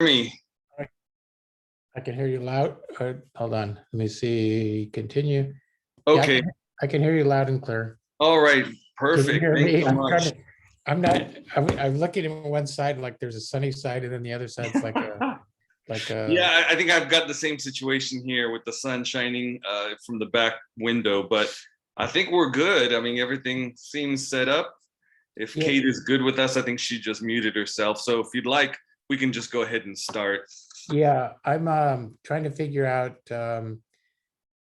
Me. I can hear you loud. Hold on. Let me see. Continue. Okay. Yeah, I can hear you loud and clear. All right. Can you Perfect. hear Thanks me? so much. I'm looking at one side like there's a sunny side, and then the other side's like a Yeah, I think I've got the same situation here with the sun shining from the back window, but I think we're good. I mean, everything seems set up. If Yeah. Kate is good with us, I think she just muted herself. So if you'd like, we can just go ahead and start. Yeah, I'm trying to figure out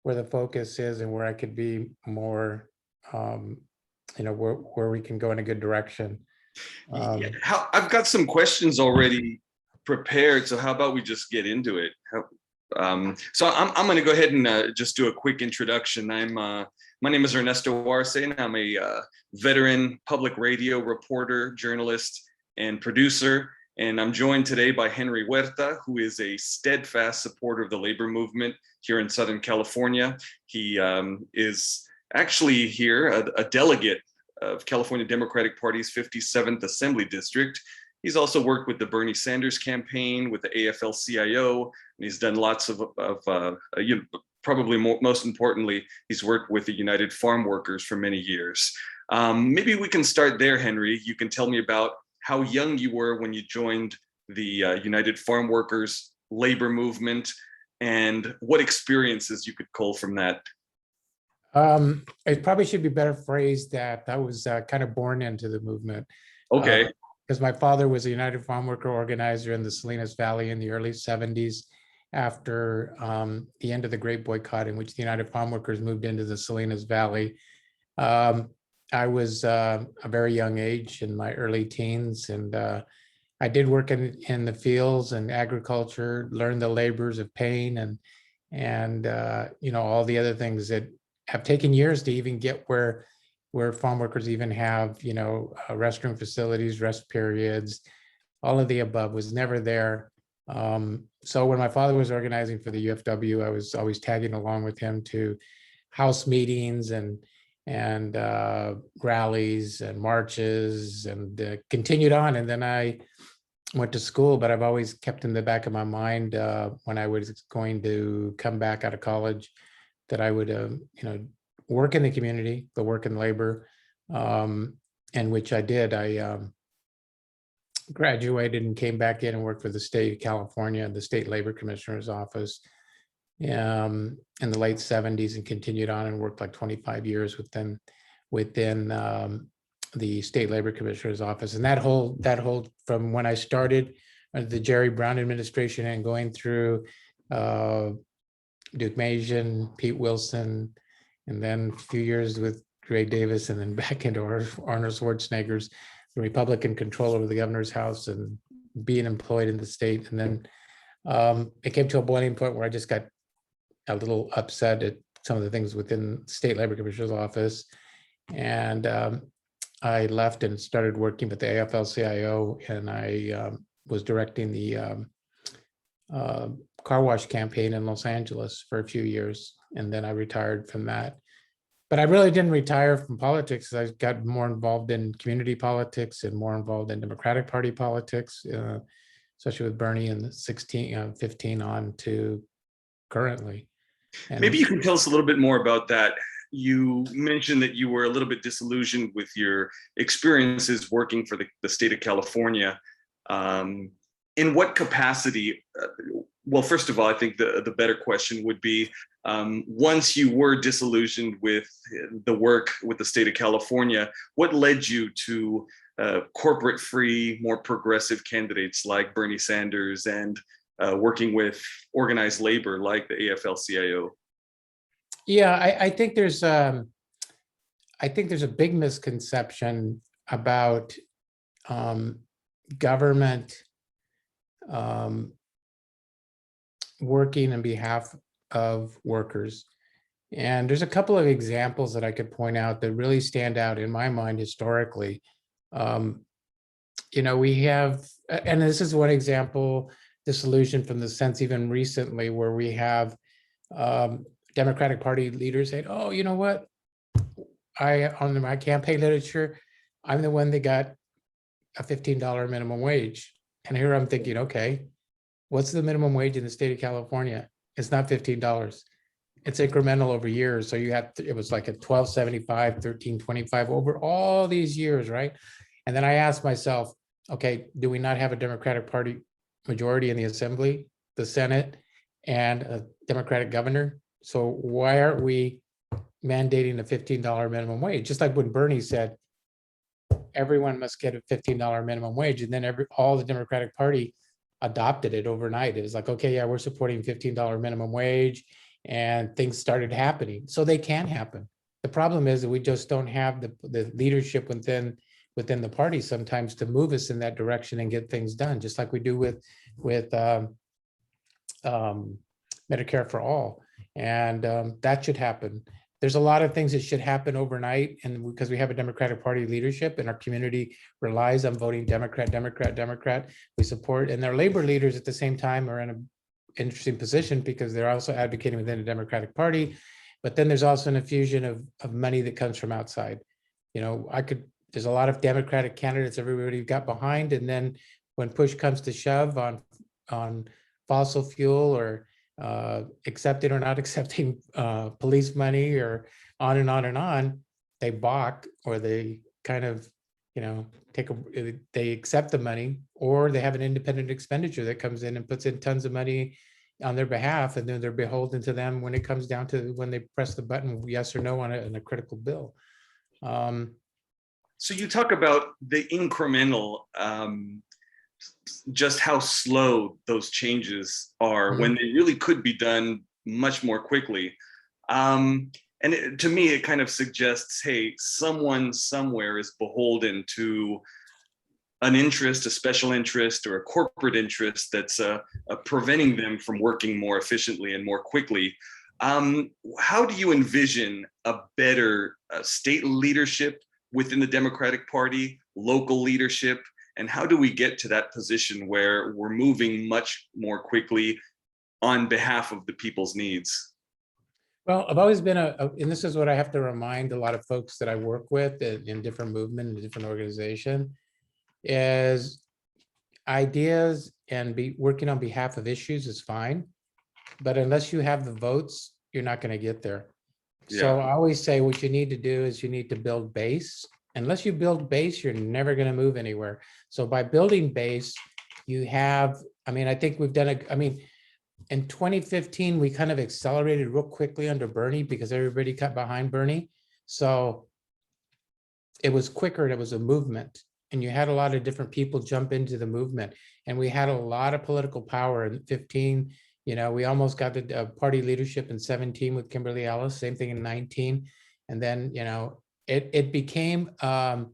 where the focus is and where I could be more, where we can go in a good direction. Yeah, I've got some questions already prepared. So how about we just get into it? So I'm going to go ahead and just do a quick introduction. My name is Ernesto Arce, and I'm a veteran public radio reporter, journalist, and producer. And I'm joined today by Henry Huerta, who is a steadfast supporter of the labor movement here in Southern California. He is actually here a delegate of California Democratic Party's 57th Assembly District. He's also worked with the Bernie Sanders campaign, with the AFL-CIO, and he's done lots of probably most importantly, he's worked with the United Farm Workers for many years. Maybe we can start there, Henry. You can tell me about how young you were when you joined the United Farm Workers labor movement and what experiences you could cull from that. It probably should be better phrased that I was kind of born into the movement. Okay. Because my father was a United Farm Worker organizer in the Salinas Valley in the early 70s after the end of the Great Boycott, in which the United Farm Workers moved into the Salinas Valley. I was a very young age, in my early teens, and I did work in the fields and agriculture, learned the labors of pain and all the other things that have taken years to even get where farm workers even have, restroom facilities, rest periods, all of the above was never there. So when my father was organizing for the UFW, I was always tagging along with him to house meetings and rallies and marches, and continued on. And then I went to school, but I've always kept in the back of my mind when I was going to come back out of college that I would, work in the community, the work in labor, and which I did. I graduated and came back in and worked for the state of California, the state labor commissioner's office in the late 70s, and continued on and worked like 25 years within the state labor commissioner's office. And that whole from when I started the Jerry Brown administration and going through Duke Mason, Pete Wilson, and then a few years with Gray Davis, and then back into Arnold Schwarzenegger's the Republican control over the governor's house and being employed in the state. And then it came to a boiling point where I just got a little upset at some of the things within the state labor commissioner's office. And I left and started working with the AFL-CIO, and I was directing the Carwash campaign in Los Angeles for a few years, and then I retired from that. But I really didn't retire from politics. I got more involved in community politics and more involved in Democratic Party politics, especially with Bernie in the 15 on to currently. And maybe you can tell us a little bit more about that. You mentioned that you were a little bit disillusioned with your experiences working for the state of California. In what capacity? Well, first of all, I think the better question would be, once you were disillusioned with the work with the state of California, what led you to corporate-free, more progressive candidates like Bernie Sanders and working with organized labor like the AFL-CIO? Yeah, I think there's a big misconception about government working on behalf of workers. And there's a couple of examples that I could point out that really stand out in my mind historically. We have, and this is one example, disillusion from the sense even recently, where we have Democratic Party leaders saying, oh, you know what? On my campaign literature, I'm the one that got a $15 minimum wage. And here I'm thinking, okay, What's the minimum wage in the state of California? It's not $15. It's incremental over years. So you have, it was like a 12.75, 13.25 over all these years, right? And then I asked myself, okay, do we not have a Democratic Party majority in the Assembly, the Senate, and a Democratic governor? So why aren't we mandating a $15 minimum wage? Just like when Bernie said, everyone must get a $15 minimum wage, and then all the Democratic Party adopted it overnight. It was like, okay, yeah, we're supporting $15 minimum wage, and things started happening. So they can happen. The problem is that we just don't have the leadership within the party sometimes to move us in that direction and get things done, just like we do with Medicare for all. And that should happen. There's a lot of things that should happen overnight, and because we have a Democratic Party leadership and our community relies on voting Democrat, Democrat, Democrat, we support, and their labor leaders at the same time are in an interesting position because they're also advocating within the Democratic Party. But then there's also an infusion of money that comes from outside. You know, there's a lot of Democratic candidates everybody got behind, and then when push comes to shove on fossil fuel or accepting or not accepting police money or on and on and on, they balk, or they kind of, you know, they accept the money, or they have an independent expenditure that comes in and puts in tons of money on their behalf, and then they're beholden to them when it comes down to when they press the button, yes or no on a critical bill. So you talk about the incremental, just how slow those changes are when they really could be done much more quickly. And to me, it kind of suggests, hey, someone somewhere is beholden to an interest, a special interest, or a corporate interest that's preventing them from working more efficiently and more quickly. How do you envision a better state leadership within the Democratic Party, local leadership, and how do we get to that position where we're moving much more quickly on behalf of the people's needs? Well, I've always been and this is what I have to remind a lot of folks that I work with in different movement, in different organization, is ideas and working on behalf of issues is fine, but unless you have the votes, you're not going to get there. So I always say what you need to do is you need to build base. Unless you build base, you're never going to move anywhere. So by building base, you have, I mean, I think we've done in 2015, we kind of accelerated real quickly under Bernie because everybody got behind Bernie. So it was quicker and it was a movement. And you had a lot of different people jump into the movement. And we had a lot of political power in 15. You know, we almost got the party leadership in 17 with Kimberly Ellis, same thing in 19. And then, you know, it became a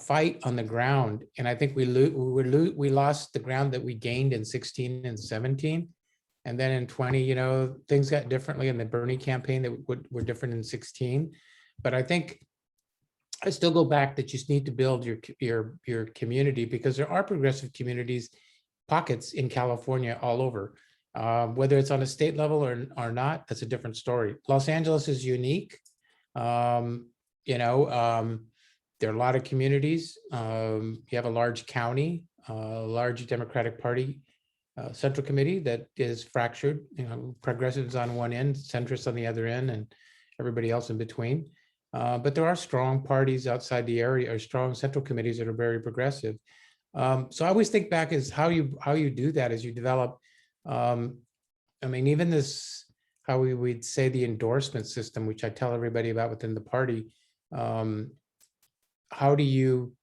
fight on the ground. And I think we lost the ground that we gained in 16 and 17. And then in 20, you know, things got differently in the Bernie campaign that were different in 16. But I think I still go back that you just need to build your community, because there are progressive communities, pockets in California all over. Whether it's on a state level or not, that's a different story. Los Angeles is unique. You know, there are a lot of communities. You have a large county, a large Democratic Party Central Committee that is fractured, you know, progressives on one end, centrists on the other end, and everybody else in between. But there are strong parties outside the area, or strong central committees that are very progressive. So I always think back is how you do that as you develop. I mean, even this, how we'd say the endorsement system, which I tell everybody about within the party. How do you,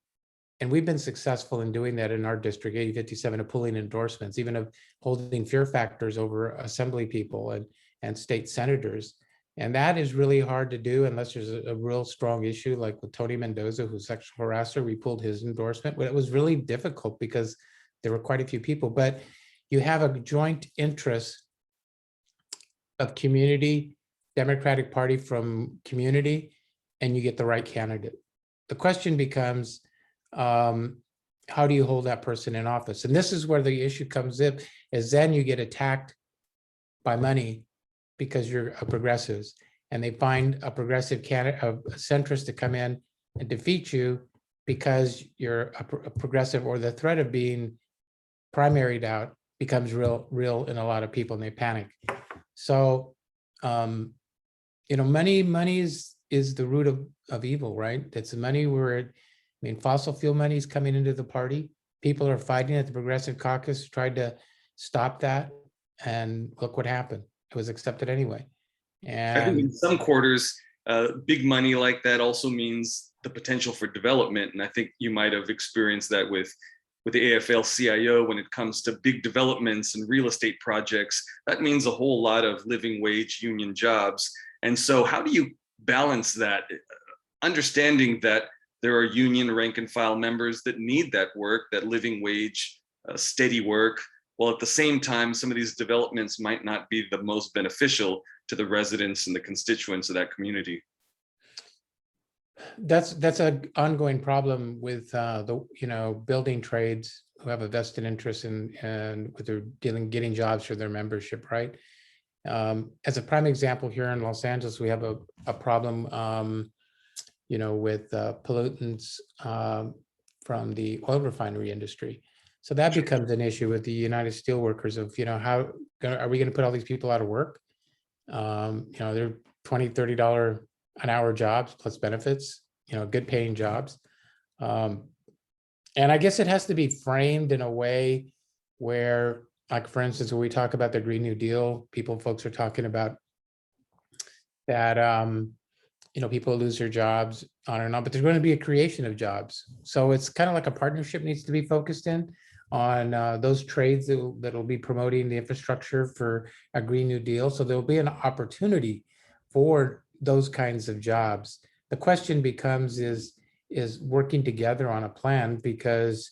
and we've been successful in doing that in our district, 8057, of pulling endorsements, even of holding fear factors over assembly people and state senators. And that is really hard to do unless there's a real strong issue, like with Tony Mendoza, who's sexual harasser. We pulled his endorsement, but it was really difficult because there were quite a few people. But you have a joint interest of community, Democratic Party from community, and you get the right candidate. The question becomes, how do you hold that person in office? And this is where the issue comes in, is then you get attacked by money because you're a progressives, and they find a progressive candidate, a centrist, to come in and defeat you because you're a progressive, or the threat of being primaried out becomes real in a lot of people and they panic. So, money is the root of evil, right? It's the money fossil fuel money is coming into the party. People are fighting at the Progressive Caucus, tried to stop that. And look what happened. It was accepted anyway. I think in And some quarters, big money like that also means the potential for development. And I think you might have experienced that with the AFL-CIO when it comes to big developments and real estate projects. That means a whole lot of living wage union jobs. And so how do you balance that, understanding that there are union rank and file members that need that work, that living wage, steady work, while at the same time, some of these developments might not be the most beneficial to the residents and the constituents of that community? that's an ongoing problem with the building trades who have a vested interest in with their getting jobs for their membership, right? As a prime example, here in Los Angeles, we have a problem, with pollutants from the oil refinery industry. So that becomes an issue with the United Steelworkers of, how are we going to put all these people out of work? They're $20, $30 an hour jobs plus benefits, good paying jobs. And I guess it has to be framed in a way where, like, for instance, when we talk about the Green New Deal, folks are talking about that, people lose their jobs on and on, but there's going to be a creation of jobs. So it's kind of like a partnership needs to be focused in on those trades that will be promoting the infrastructure for a Green New Deal. So there'll be an opportunity for those kinds of jobs. The question becomes is working together on a plan, because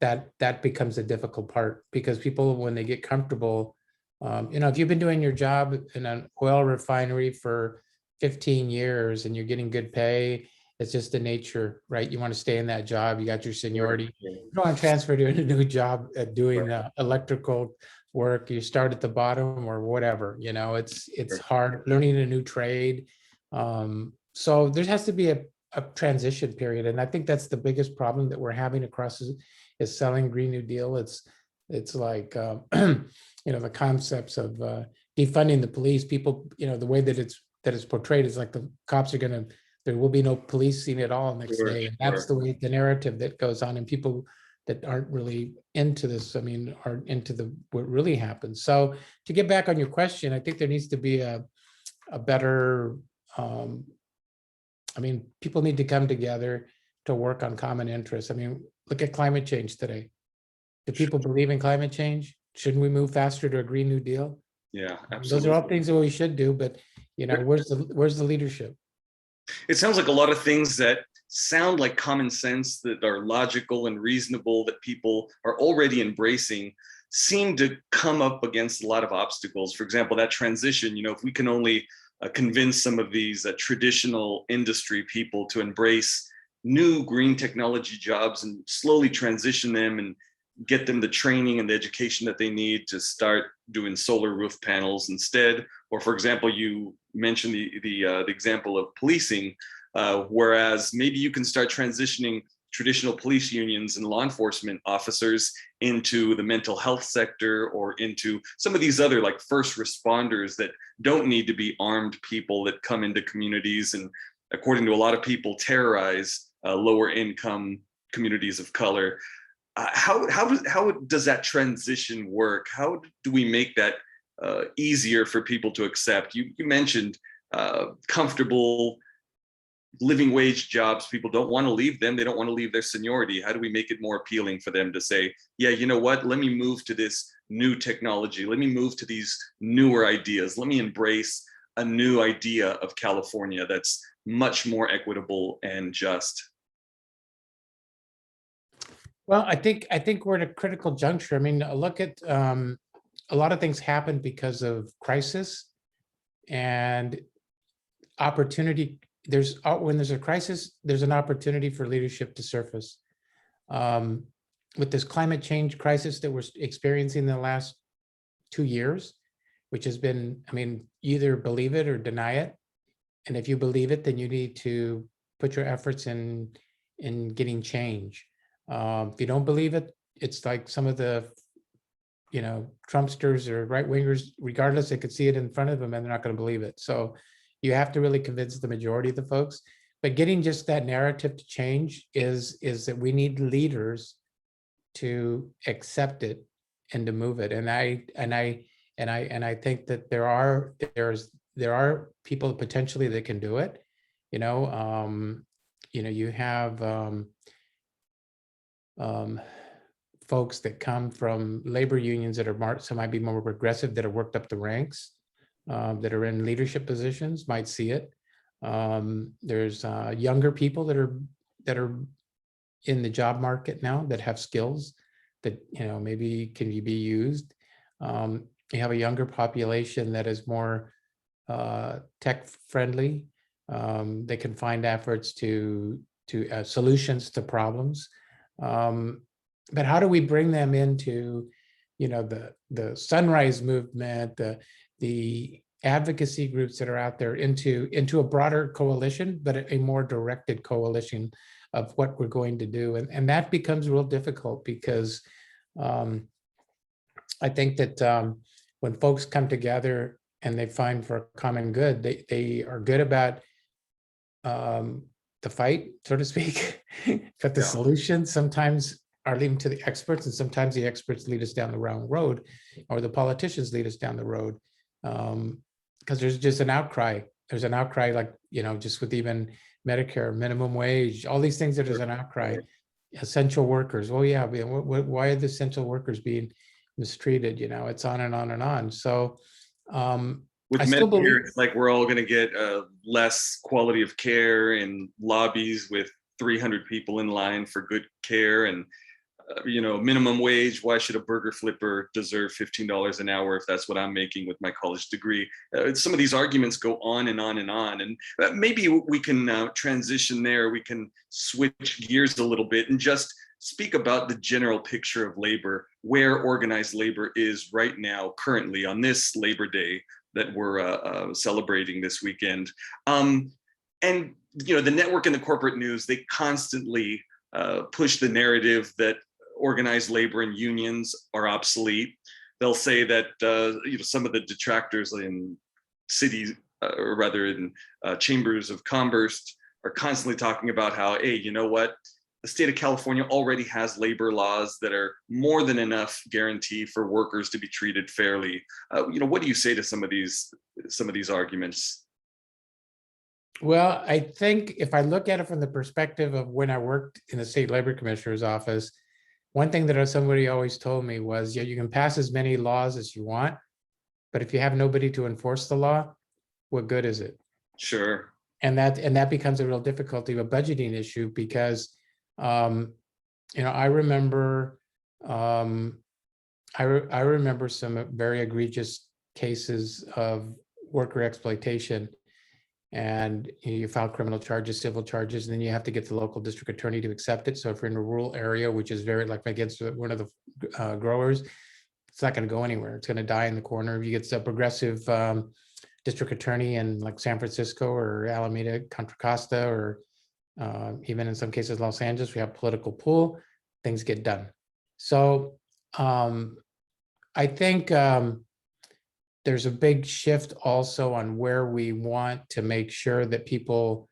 that becomes a difficult part, because people, when they get comfortable, if you've been doing your job in an oil refinery for 15 years and you're getting good pay, it's just the nature, right? You want to stay in that job. You got your seniority. You don't want to transfer to a new job at doing electrical work. You start at the bottom or whatever, it's hard learning a new trade. So there has to be a transition period. And I think that's the biggest problem that we're having across is selling Green New Deal. It's like, the concepts of defunding the police. People, the way that it's portrayed is like the cops there will be no policing at all next day. And that's the way the narrative that goes on, and people that aren't really into this, are into what really happens. So to get back on your question, I think there needs to be a better, people need to come together to work on common interests. Look at climate change today. Do people believe in climate change? Shouldn't we move faster to a Green New Deal? Yeah, absolutely. Those are all things that we should do, but where's the leadership? It sounds like a lot of things that sound like common sense, that are logical and reasonable, that people are already embracing, seem to come up against a lot of obstacles. For example, that transition, if we can only convince some of these traditional industry people to embrace new green technology jobs and slowly transition them and get them the training and the education that they need to start doing solar roof panels instead. Or, for example, you mentioned the example of policing, whereas maybe you can start transitioning traditional police unions and law enforcement officers into the mental health sector, or into some of these other, like, first responders that don't need to be armed people that come into communities and, according to a lot of people, terrorize lower income communities of color. How does that transition work? How do we make that easier for people to accept? You mentioned comfortable living wage jobs. People don't want to leave them. They don't want to leave their seniority. How do we make it more appealing for them to say, yeah, you know what? Let me move to this new technology. Let me move to these newer ideas. Let me embrace a new idea of California that's much more equitable and just. Well, I think we're at a critical juncture. Look at a lot of things happen because of crisis and opportunity. When there's a crisis, there's an opportunity for leadership to surface. With this climate change crisis that we're experiencing in the last 2 years, which has been, either believe it or deny it. And if you believe it, then you need to put your efforts in getting change. If you don't believe it, it's like some of the Trumpsters or right wingers, regardless, they could see it in front of them and they're not going to believe it. So you have to really convince the majority of the folks. But getting just that narrative to change is that we need leaders to accept it and to move it. And I think that there are people potentially that can do it. You have folks that come from labor unions that are some might be more progressive, that have worked up the ranks, that are in leadership positions, might see it. There's younger people that are in the job market now that have skills that maybe can be used. You have a younger population that is more tech friendly. They can find efforts to solutions to problems. But how do we bring them into the Sunrise Movement, the advocacy groups that are out there into a broader coalition, but a more directed coalition of what we're going to do? And that becomes real difficult because I think that when folks come together and they find for a common good, they are good about the fight, so to speak, but the solution sometimes are leading to the experts, and sometimes the experts lead us down the wrong road, or the politicians lead us down the road, because there's just an outcry. There's an outcry, like, just with even Medicare, minimum wage, all these things that there's an outcry. Essential workers. Well, yeah, why are the essential workers being mistreated? It's on and on and on. So with I still Medicare, believe it's like we're all going to get less quality of care in lobbies with 300 people in line for good care, and minimum wage. Why should a burger flipper deserve $15 an hour if that's what I'm making with my college degree? Some of these arguments go on and on and on, and maybe we can transition there. We can switch gears a little bit and just speak about the general picture of labor, where organized labor is right now, currently on this Labor Day that we're celebrating this weekend. And the network and the corporate news, they constantly push the narrative that organized labor and unions are obsolete. They'll say that some of the detractors in cities, or rather in chambers of commerce, are constantly talking about how, hey, you know what? The state of California already has labor laws that are more than enough guarantee for workers to be treated fairly. What do you say to some of these arguments? Well, I think if I look at it from the perspective of when I worked in the state labor commissioner's office, one thing that somebody always told me was, you can pass as many laws as you want, but if you have nobody to enforce the law, what good is it? Sure. And that becomes a real difficulty, a budgeting issue, because I remember I remember some very egregious cases of worker exploitation, and you file criminal charges, civil charges, and then you have to get the local district attorney to accept it. So if you're in a rural area, which is very, like against one of the growers, it's not going to go anywhere. It's going to die in the corner. You get a progressive district attorney in like San Francisco or Alameda, Contra Costa, or even in some cases Los Angeles, we have political pull, things get done. So I think there's a big shift also on where we want to make sure that people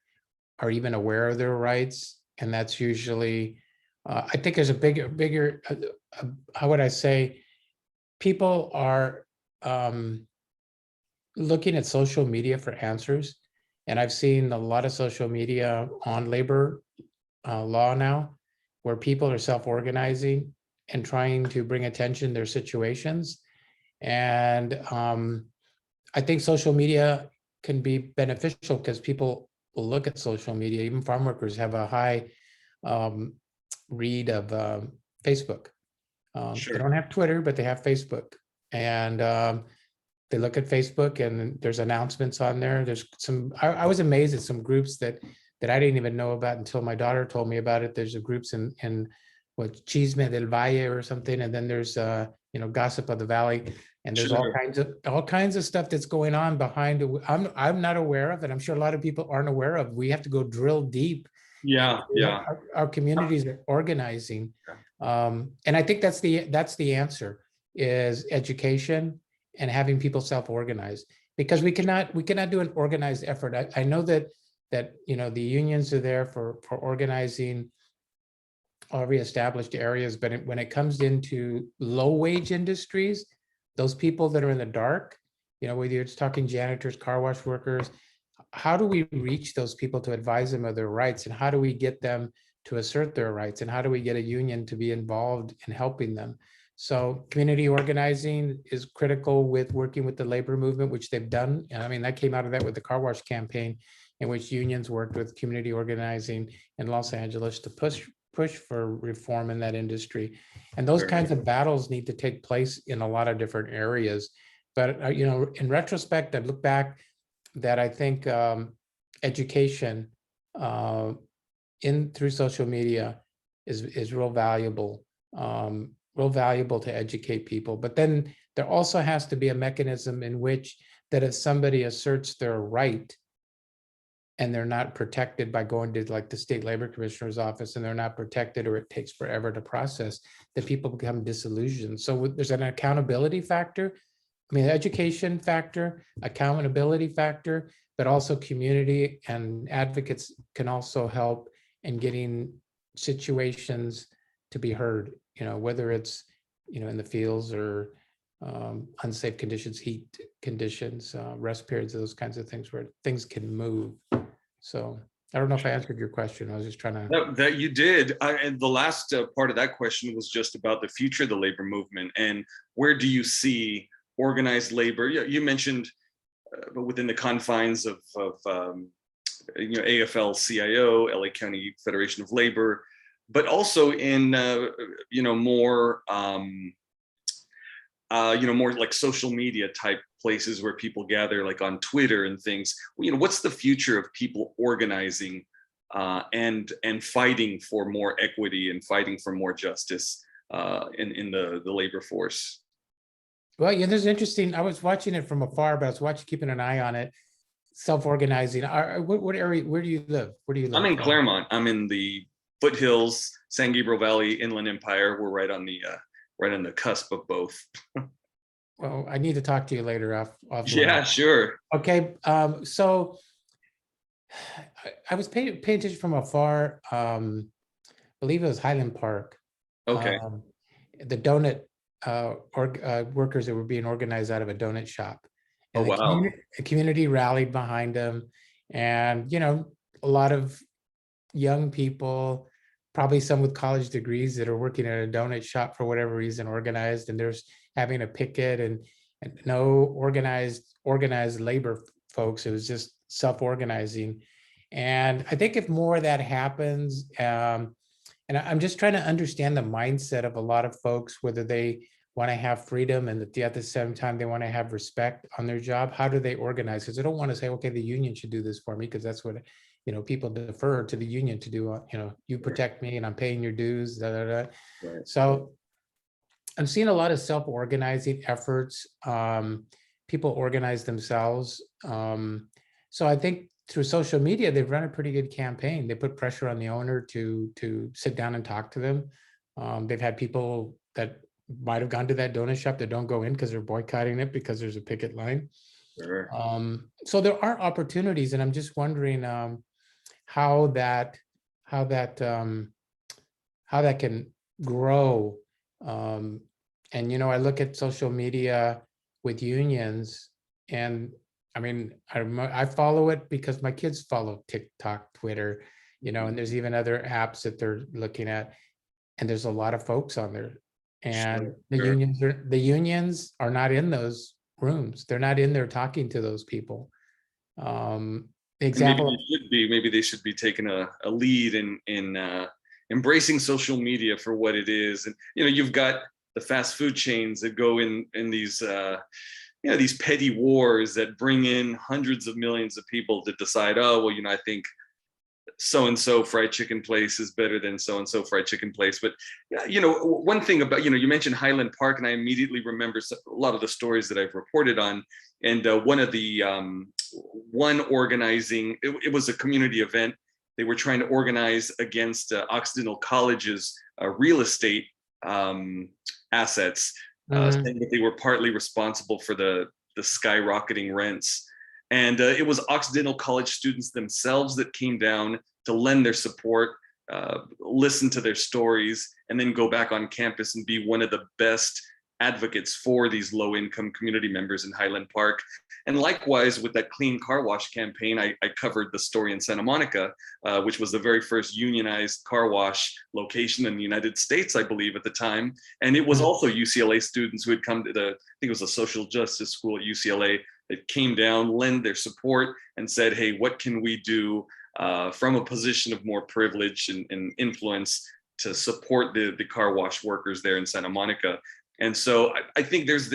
are even aware of their rights. And that's usually, I think there's a bigger, how would I say, people are looking at social media for answers. And I've seen a lot of social media on labor law now, where people are self-organizing and trying to bring attention to their situations. And I think social media can be beneficial because people will look at social media. Even farm workers have a high read of Facebook. Sure. They don't have Twitter, but they have Facebook. And they look at Facebook and there's announcements on there. There's some, I was amazed at some groups that I didn't even know about until my daughter told me about it. There's a groups in what, Chisme del Valle or something. And then there's Gossip of the Valley. And there's Sure. all kinds of stuff that's going on behind it. I'm not aware of it. I'm sure a lot of people aren't aware of. We have to go drill deep. Yeah. Our communities are organizing. And I think that's the answer. is education and having people self-organize, because we cannot do an organized effort. I know that the unions are there for organizing already established areas, but when it comes into low wage industries, those people that are in the dark, whether you're talking janitors, car wash workers, how do we reach those people to advise them of their rights, and how do we get them to assert their rights, and how do we get a union to be involved in helping them? So community organizing is critical with working with the labor movement, which they've done. And I mean, that came out of that with the car wash campaign, in which unions worked with community organizing in Los Angeles to push for reform in that industry. And those kinds of battles need to take place in a lot of different areas. But in retrospect, I look back that I think education through social media is real valuable to educate people. But then there also has to be a mechanism in which that if somebody asserts their right and they're not protected by going to like the state labor commissioner's office, and they're not protected, or it takes forever to process, that people become disillusioned. So there's an accountability factor. I mean, education factor, accountability factor, but also community and advocates can also help in getting situations to be heard, whether it's, in the fields or unsafe conditions, heat conditions, rest periods, those kinds of things where things can move. So I don't know if I answered your question. I was just trying to. That you did. And the last part of that question was just about the future of the labor movement, and where do you see organized labor? You mentioned within the confines of AFL-CIO, LA County Federation of Labor, but also in more more like social media type places where people gather, like on Twitter and things. What's the future of people organizing and fighting for more equity and fighting for more justice in the labor force? Well, there's interesting. I was watching it from afar, but I was keeping an eye on it. Self-organizing. What area? Where do you live? I'm in Claremont. I'm in the foothills, San Gabriel Valley, Inland Empire. We're right on the cusp of both. Well, I need to talk to you later off. Yeah, sure. Okay. So I was paying attention from afar. I believe it was Highland Park. Okay. The donut workers that were being organized out of a donut shop. And the community rallied behind them. And, a lot of young people, probably some with college degrees, that are working at a donut shop for whatever reason, organized, and there's having a picket and no organized labor folks. It was just self-organizing. And I think if more of that happens, and I'm just trying to understand the mindset of a lot of folks, whether they want to have freedom and at the same time they want to have respect on their job. How do they organize? Because I don't want to say, okay, the union should do this for me, because that's what people defer to the union to do. You protect me and I'm paying your dues. Da, da, da. Right. So I'm seeing a lot of self-organizing efforts. People organize themselves. So I think through social media, they've run a pretty good campaign. They put pressure on the owner to sit down and talk to them. They've had people that might have gone to that donut shop that don't go in because they're boycotting it because there's a picket line. Sure. So there are opportunities, and I'm just wondering how that can grow. And I look at social media with unions, and I mean, I follow it because my kids follow TikTok, Twitter, and there's even other apps that they're looking at, and there's a lot of folks on there. And the unions are not in those rooms. They're not in there talking to those people. Example. Maybe they should be taking a lead in embracing social media for what it is. And you've got the fast food chains that go in these these petty wars that bring in hundreds of millions of people to decide, oh well, I think so-and-so fried chicken place is better than so-and-so fried chicken place. But one thing about, you mentioned Highland Park, and I immediately remember a lot of the stories that I've reported on. And one of the organizing, it was a community event. They were trying to organize against Occidental College's real estate assets. Mhm. saying that they were partly responsible for the skyrocketing rents. And it was Occidental College students themselves that came down to lend their support, listen to their stories, and then go back on campus and be one of the best advocates for these low-income community members in Highland Park. And likewise, with that Clean Car Wash campaign, I covered the story in Santa Monica, which was the very first unionized car wash location in the United States, I believe, at the time. And it was Mhm. also UCLA students who had come to I think it was a social justice school at UCLA, that came down, lend their support, and said, hey, what can we do from a position of more privilege and influence to support the car wash workers there in Santa Monica? And so I think there's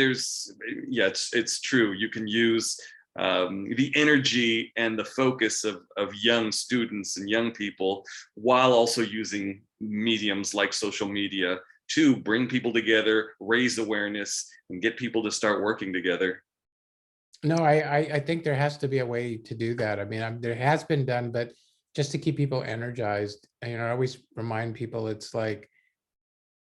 yeah, it's true. You can use the energy and the focus of young students and young people, while also using mediums like social media to bring people together, raise awareness, and get people to start working together. No, I think there has to be a way to do that. I mean, there has been done, but just to keep people energized, you know, I always remind people it's like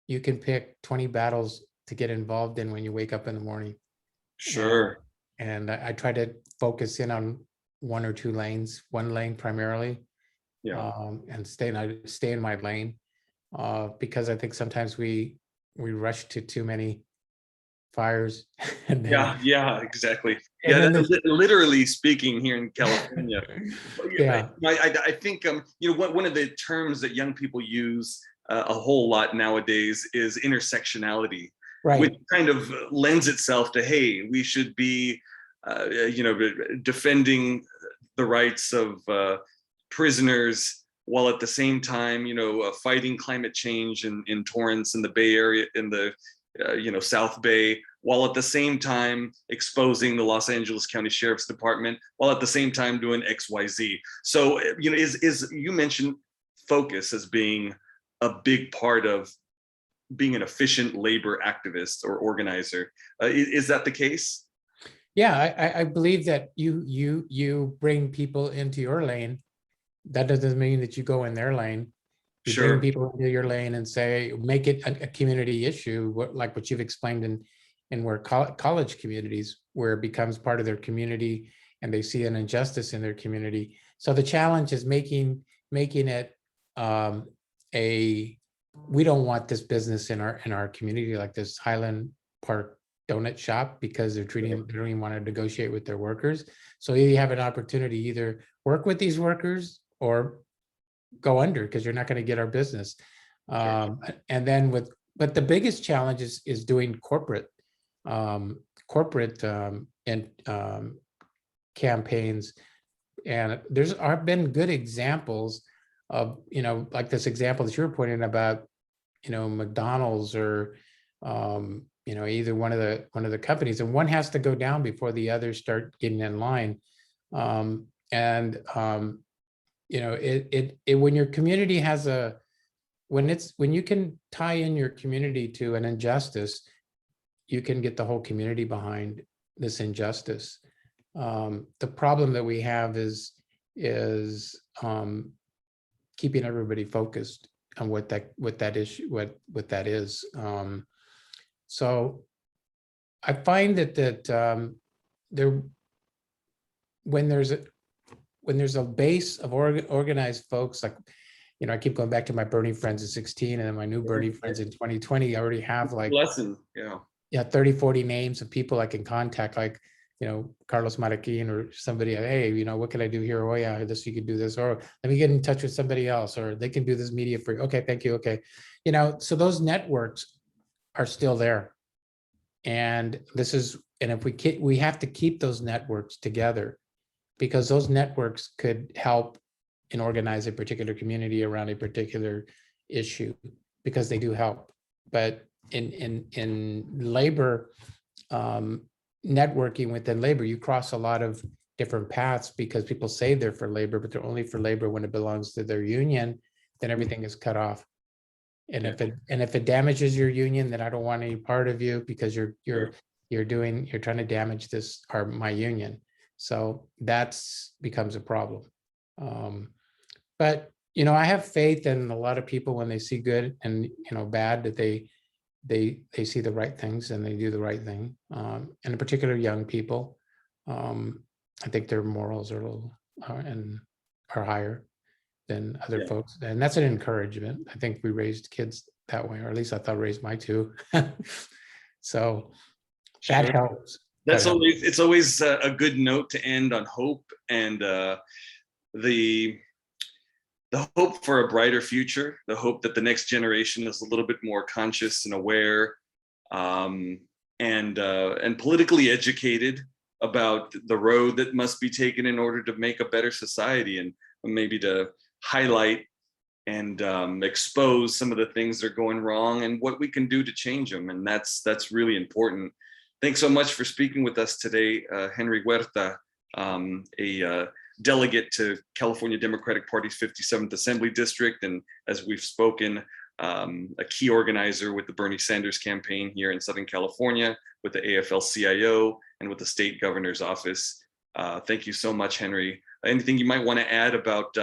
you can pick 20 battles to get involved in when you wake up in the morning. And Sure. I try to focus in on one or two lanes, one lane primarily, Yeah. and stay in my lane, because I think sometimes we rush to too many fires, and then Yeah. Yeah. Exactly. and Yeah. then there's Literally speaking, here in California. But yeah, yeah, I think one of the terms that young people use a whole lot nowadays is intersectionality, which right. kind of lends itself to, hey, we should be defending the rights of prisoners, while at the same time fighting climate change in Torrance, in the Bay Area, in the South Bay, while at the same time exposing the Los Angeles County Sheriff's Department, while at the same time doing XYZ. So, is you mentioned focus as being a big part of being an efficient labor activist or organizer. Is that the case? Yeah, I believe that you bring people into your lane. That doesn't mean that you go in their lane. You bring Sure. people into your lane and say, make it a community issue, like what you've explained in where college communities, where it becomes part of their community and they see an injustice in their community. So the challenge is making it we don't want this business in our community, like this Highland Park donut shop, because they don't even want to negotiate with their workers. So you have an opportunity to either work with these workers or go under, because you're not going to get our business. Sure. And then but the biggest challenge is doing corporate and campaigns. And there's been good examples of, like this example that you were pointing about, McDonald's or either one of the companies, and one has to go down before the others start getting in line. When your community has when you can tie in your community to an injustice, you can get the whole community behind this injustice. The problem that we have is keeping everybody focused on what that issue what that is. So I find that there when there's a base of organized folks, like, I keep going back to my Bernie friends at 16 and then my new Bernie friends in 2020. I already have like Lesson. 30, 40 names of people I can contact, like, Carlos Marroquin or somebody. Hey, what can I do here? Oh yeah, this, you could do this, or let me get in touch with somebody else, or they can do this media for you. Okay, thank you. Okay. So those networks are still there. And if we have to keep those networks together, because those networks could help and organize a particular community around a particular issue, because they do help. But in labor, networking within labor, you cross a lot of different paths, because people say they're for labor, but they're only for labor when it belongs to their union. Then everything is cut off. And if it damages your union, then I don't want any part of you, because you're trying to damage my union. So that's becomes a problem. But I have faith in a lot of people when they see good and bad, that they see the right things and they do the right thing. And in particular, young people, I think their morals are a little and are higher than other Yeah. folks, and that's an encouragement. I think we raised kids that way, or at least I thought I raised my two. So that Sure. helps. That's always, it's always a good note to end on hope and the hope for a brighter future, the hope that the next generation is a little bit more conscious and aware, um, and politically educated about the road that must be taken in order to make a better society, and maybe to highlight and expose some of the things that are going wrong and what we can do to change them. And that's really important. Thanks so much for speaking with us today, Henry Huerta, a delegate to California Democratic Party's 57th Assembly District, and as we've spoken, a key organizer with the Bernie Sanders campaign here in Southern California, with the AFL-CIO, and with the state governor's office. Thank you so much, Henry. Anything you might want to add about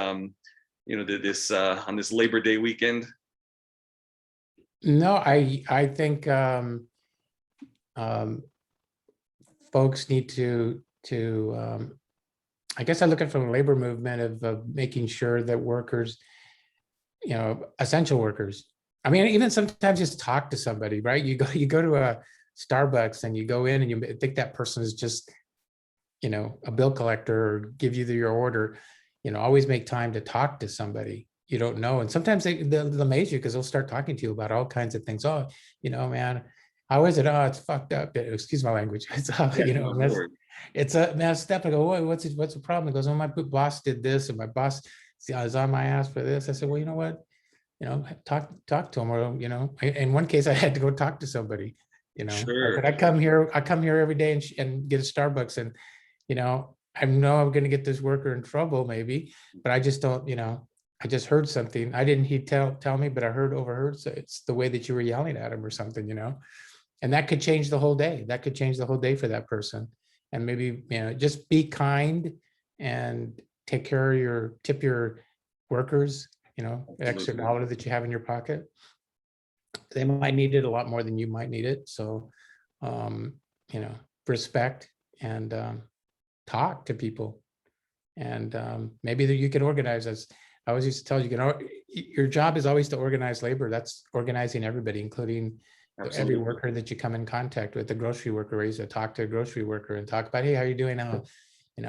this on this Labor Day weekend? No, I think folks need to I guess I look at it from a labor movement of making sure that workers, essential workers. I mean, even sometimes just talk to somebody, right? You go to a Starbucks and you go in and you think that person is just, a bill collector or give you your order. Always make time to talk to somebody you don't know. And sometimes they'll amaze you because they'll start talking to you about all kinds of things. Oh, man, how is it? Oh, it's fucked up. Excuse my language. It's it's a messed up. I go, what's the problem? He goes, oh, my boss did this, and my boss is on my ass for this. I said, well, you know what? Talk to him, or in one case, I had to go talk to somebody. Sure. I come here every day and get a Starbucks, and I know I'm going to get this worker in trouble, maybe, but I just don't. I just heard something. I didn't he tell me, but I overheard. So it's the way that you were yelling at him or something, and that could change the whole day. That could change the whole day for that person. And maybe, just be kind and tip your workers, extra dollar that you have in your pocket. They might need it a lot more than you might need it. So, respect and talk to people. And maybe that you can organize as I always used to tell you, your job is always to organize labor. That's organizing everybody, including every worker that you come in contact with. The grocery worker, I used to talk to a grocery worker and talk about, hey, how are you doing now?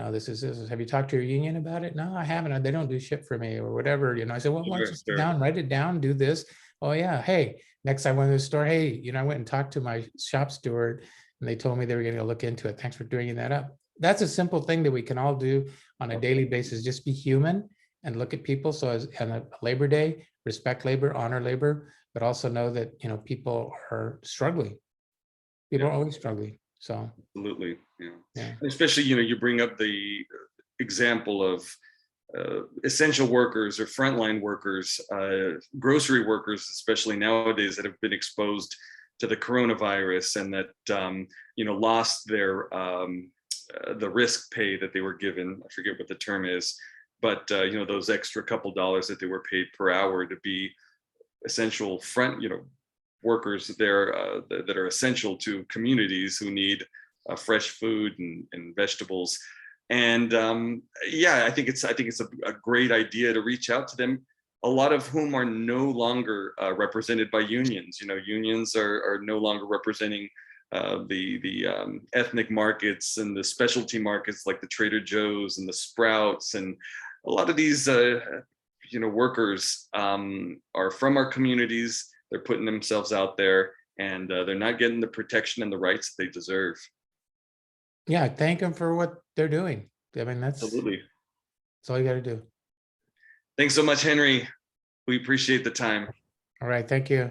This is, have you talked to your union about it? No, I haven't. They don't do shit for me or whatever. I said, well, why don't you sit down, write it down, do this. Oh yeah. Hey, next I went to the store. Hey, I went and talked to my shop steward and they told me they were going to look into it. Thanks for bringing that up. That's a simple thing that we can all do on a daily basis. Just be human and look at people. So as on a Labor Day, respect labor, honor labor, but also know that, people are struggling. People are always struggling. So absolutely. Yeah. Especially, you bring up the example of essential workers or frontline workers, grocery workers, especially nowadays, that have been exposed to the coronavirus and that, lost their the risk pay that they were given. I forget what the term is, but those extra couple dollars that they were paid per hour to be essential workers there that are essential to communities who need fresh food and vegetables. And I think it's a great idea to reach out to them, a lot of whom are no longer represented by unions. Unions are no longer representing the ethnic markets and the specialty markets like the Trader Joe's and the Sprouts, and a lot of these workers are from our communities. They're putting themselves out there, and they're not getting the protection and the rights that they deserve. Yeah, thank them for what they're doing. I mean, that's all you got to do. Thanks so much, Henry. We appreciate the time. All right, thank you.